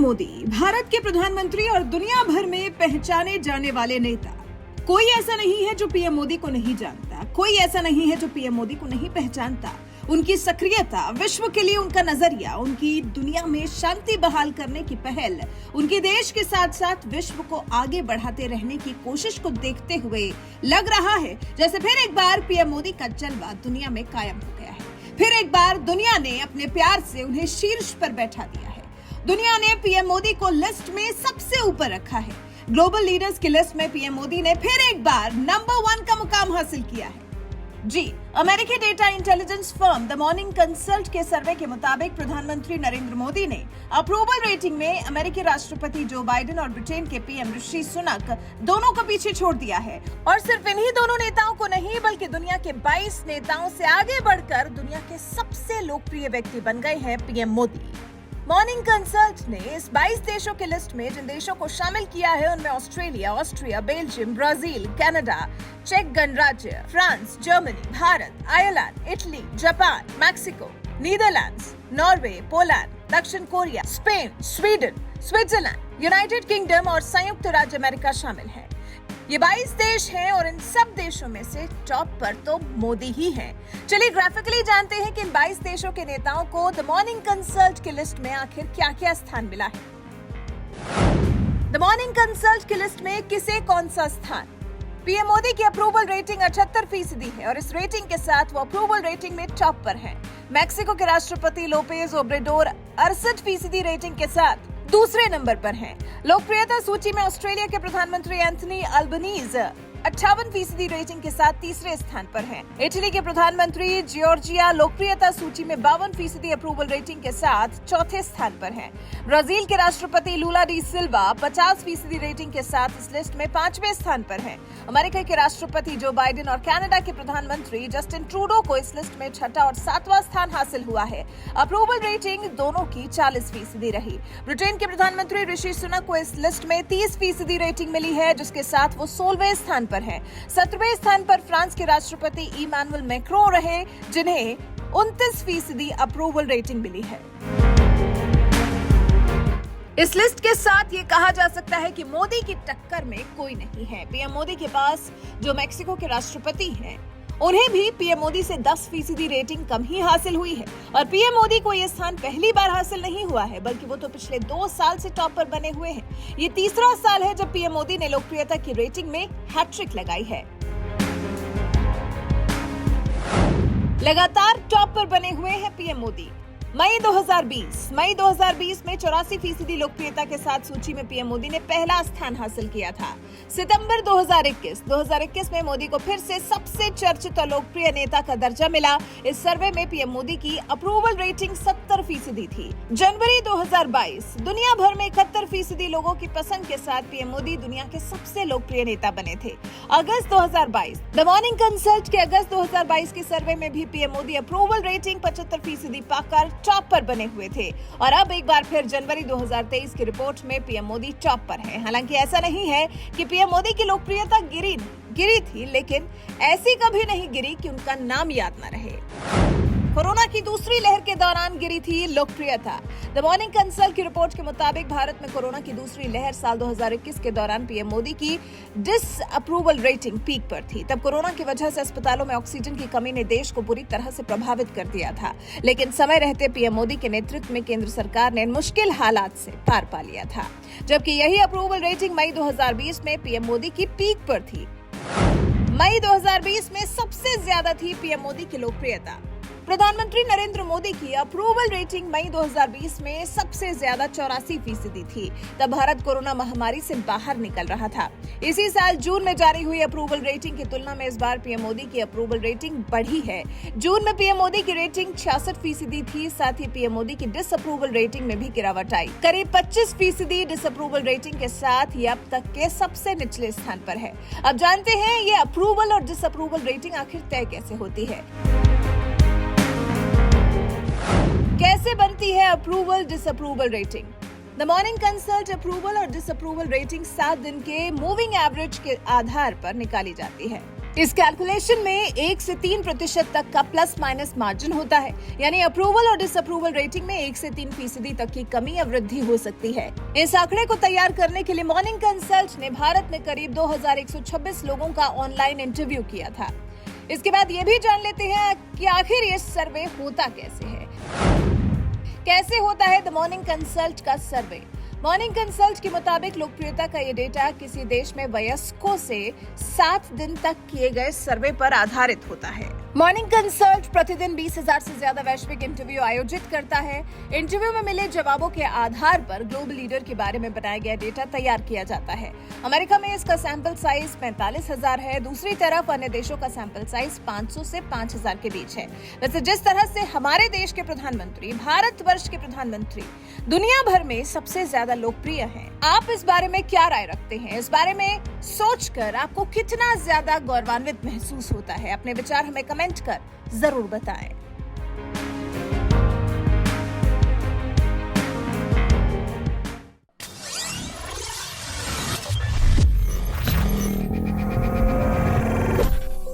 मोदी भारत के प्रधानमंत्री और दुनिया भर में पहचाने जाने वाले नेता। कोई ऐसा नहीं है जो पीएम मोदी को नहीं जानता, कोई ऐसा नहीं है जो पीएम मोदी को नहीं पहचानता। उनकी सक्रियता, विश्व के लिए उनका नजरिया, उनकी दुनिया में शांति बहाल करने की पहल, उनके देश के साथ साथ विश्व को आगे बढ़ाते रहने की कोशिश को देखते हुए लग रहा है जैसे फिर एक बार पीएम मोदी का जलवा दुनिया में कायम हो गया है। फिर एक बार दुनिया ने अपने प्यार से उन्हें शीर्ष पर बैठा दिया है। दुनिया ने पीएम मोदी को लिस्ट में सबसे ऊपर रखा है। ग्लोबल लीडर्स की लिस्ट में पीएम मोदी ने फिर एक बार नंबर 1 का मुकाम हासिल किया है। जी, अमेरिकी data intelligence firm the morning consult के सर्वे के मुताबिक प्रधानमंत्री नरेंद्र मोदी ने अप्रूवल रेटिंग में अमेरिकी राष्ट्रपति जो बाइडेन और ब्रिटेन के पीएम ऋषि सुनक दोनों को पीछे छोड़ दिया है। और सिर्फ इन्हीं दोनों नेताओं को नहीं बल्कि दुनिया के 22 नेताओं से आगे बढ़कर दुनिया के सबसे लोकप्रिय व्यक्ति बन गए हैं पीएम मोदी। मॉर्निंग कंसल्ट ने इस 22 देशों की लिस्ट में जिन देशों को शामिल किया है उनमें Australia, Austria, Belgium, Brazil, Canada, चेक गणराज्य, France, Germany, Bharat, Ireland, Italy, Japan, Mexico, Netherlands, Norway, Poland, दक्षिण Korea, Spain, Sweden, Switzerland, United Kingdom और संयुक्त राज्य अमेरिका शामिल है। ये 22 देश हैं और इन सब देशों में से टॉप पर तो मोदी ही हैं। चलिए ग्राफिकली जानते हैं कि इन 22 देशों के नेताओं को द मॉर्निंग कंसल्ट की लिस्ट में आखिर क्या-क्या स्थान मिला है। द मॉर्निंग कंसल्ट की लिस्ट में किसे कौन सा स्थान? पीएम मोदी की अप्रूवल रेटिंग 78% है और इस रेटिंग के साथ वो अप्रूवल रेटिंग में टॉप पर हैं। मैक्सिको के राष्ट्रपति लोपेज ओब्रेडोर 68% रेटिंग के साथ दूसरे नंबर पर हैं। लोकप्रियता सूची में ऑस्ट्रेलिया के प्रधानमंत्री एंथनी अल्बनीज 58% रेटिंग के साथ तीसरे स्थान पर हैं। इटली के प्रधानमंत्री जियोर्जिया लोकप्रियता सूची में 52% अप्रूवल रेटिंग के साथ चौथे स्थान पर हैं। ब्राजील के राष्ट्रपति लूला डी सिल्वा 50% रेटिंग के साथ इस लिस्ट में 5वें स्थान पर हैं। अमेरिका के राष्ट्रपति जो बाइडेन और कनाडा के प्रधानमंत्री जस्टिन ट्रूडो को इस लिस्ट में 6ठा और 7वां स्थान हासिल हुआ है। अप्रूवल रेटिंग दोनों की 40% रही। ब्रिटेन के प्रधानमंत्री ऋषि सुनक को इस लिस्ट में 30% रेटिंग मिली है, जिसके साथ वो 16वें स्थान पर है। 17वें स्थान पर फ्रांस के राष्ट्रपति इमानुएल मैक्रों रहे, जिन्हें 29% अप्रूवल रेटिंग मिली है। इस लिस्ट के साथ ये कहा जा सकता है कि मोदी की टक्कर में कोई नहीं है। पीएम मोदी के पास जो मैक्सिको के राष्ट्रपति हैं, उन्हें भी पीएम मोदी से 10% रेटिंग कम ही हासिल हुई है और पीएम मोदी को यह स्थान पहली बार हासिल नहीं हुआ है, बल्कि वो तो पिछले 2 साल से टॉप पर बने हुए हैं। ये तीसरा साल है जब पीएम मोदी ने लोकप्रियता की रेटिंग में हैट्रिक लगाई है। लगातार टॉप पर बने हुए हैं पीएम मोदी। मई 2020 में 84% लोकप्रियता के साथ सूची में पीएम मोदी ने पहला स्थान हासिल किया था। सितंबर 2021 में मोदी को फिर से सबसे चर्चित और लोकप्रिय नेता का दर्जा मिला। इस सर्वे में पीएम मोदी की अप्रूवल रेटिंग 70% थी। जनवरी 2022 दुनिया भर में 71% लोगों की पसंद के साथ पीएम मोदी दुनिया के सबसे लोकप्रिय नेता बने थे। अगस्त 2022 द मॉर्निंग कंसल्ट के अगस्त 2022 के सर्वे में भी पीएम मोदी अप्रूवल रेटिंग 75% पाकर टॉप पर बने हुए थे और अब एक बार फिर जनवरी 2023 की रिपोर्ट में पीएम मोदी टॉप पर हैं। हालांकि ऐसा नहीं है कि पीएम मोदी की लोकप्रियता गिरी थी, लेकिन ऐसी कभी नहीं गिरी कि उनका नाम याद न रहे। कोरोना की दूसरी लहर के दौरान गिरी थी लोकप्रियता। द मॉर्निंग कंसल्ट की रिपोर्ट के मुताबिक भारत में कोरोना की दूसरी लहर साल 2021 के दौरान पीएम मोदी की डिसअप्रूवल रेटिंग पीक पर थी। तब कोरोना की वजह से अस्पतालों में ऑक्सीजन की कमी ने देश को बुरी तरह से प्रभावित कर दिया था, लेकिन समय रहते पीएम मोदी के नेतृत्व में केंद्र सरकार ने इन मुश्किल हालात से पार पा लिया था, जबकि यही अप्रूवल रेटिंग मई 2020 में पीएम मोदी की पीक पर थी। मई 2020 में सबसे ज्यादा थी पीएम मोदी की लोकप्रियता। प्रधानमंत्री नरेंद्र मोदी की अप्रूवल रेटिंग मई 2020 में सबसे ज्यादा 84% थी। तब भारत कोरोना महामारी से बाहर निकल रहा था। इसी साल जून में जारी हुई अप्रूवल रेटिंग की तुलना में इस बार पीएम मोदी की अप्रूवल रेटिंग बढ़ी है। जून में पीएम मोदी की रेटिंग 66% थी। साथ ही पीएम मोदी की डिसअप्रूवल रेटिंग में भी गिरावट आई। करीब 25% डिसअप्रूवल रेटिंग के साथ ये अब तक के सबसे निचले स्थान पर है। अब जानते हैं ये अप्रूवल और डिसअप्रूवल रेटिंग आखिर तय कैसे होती है। कैसे बनती है approval disapproval rating? The morning consult approval और डिसअप्रूवल रेटिंग 7 दिन के मूविंग एवरेज के आधार पर निकाली जाती है। इस कैलकुलेशन में 1 से 3% तक का प्लस माइनस मार्जिन होता है, यानी अप्रूवल और डिसअप्रूवल रेटिंग में 1 से 3% तक की कमी या वृद्धि हो सकती है। इस आंकड़े को तैयार करने के लिए मॉर्निंग कंसल्ट ने भारत में करीब 2126 लोगों का ऑनलाइन इंटरव्यू किया था। इसके बाद ये भी जान लेते हैं कि आखिर ये सर्वे होता कैसे है। कैसे होता है द मॉर्निंग कंसल्ट का सर्वे? मॉर्निंग कंसल्ट के मुताबिक लोकप्रियता का ये डेटा किसी देश में वयस्कों से 7 दिन तक किए गए सर्वे पर आधारित होता है। मॉर्निंग कंसल्ट प्रतिदिन 20,000 से ज्यादा वैश्विक इंटरव्यू आयोजित करता है। इंटरव्यू में मिले जवाबों के आधार पर ग्लोबल लीडर के बारे में बनाया गया डेटा तैयार किया जाता है। अमेरिका में इसका सैंपल साइज 45,000 है। दूसरी तरफ अन्य देशों का सैंपल साइज 500 से 5,000 के बीच है। वैसे जिस तरह से हमारे देश के प्रधानमंत्री, भारतवर्ष के प्रधानमंत्री दुनिया भर में सबसे ज्यादा लोकप्रिय हैं, आप इस बारे में क्या राय रखते हैं? इस बारे में सोचकर आपको कितना ज्यादा गौरवान्वित महसूस होता है? अपने विचार हमें कमेंट कर जरूर बताएं।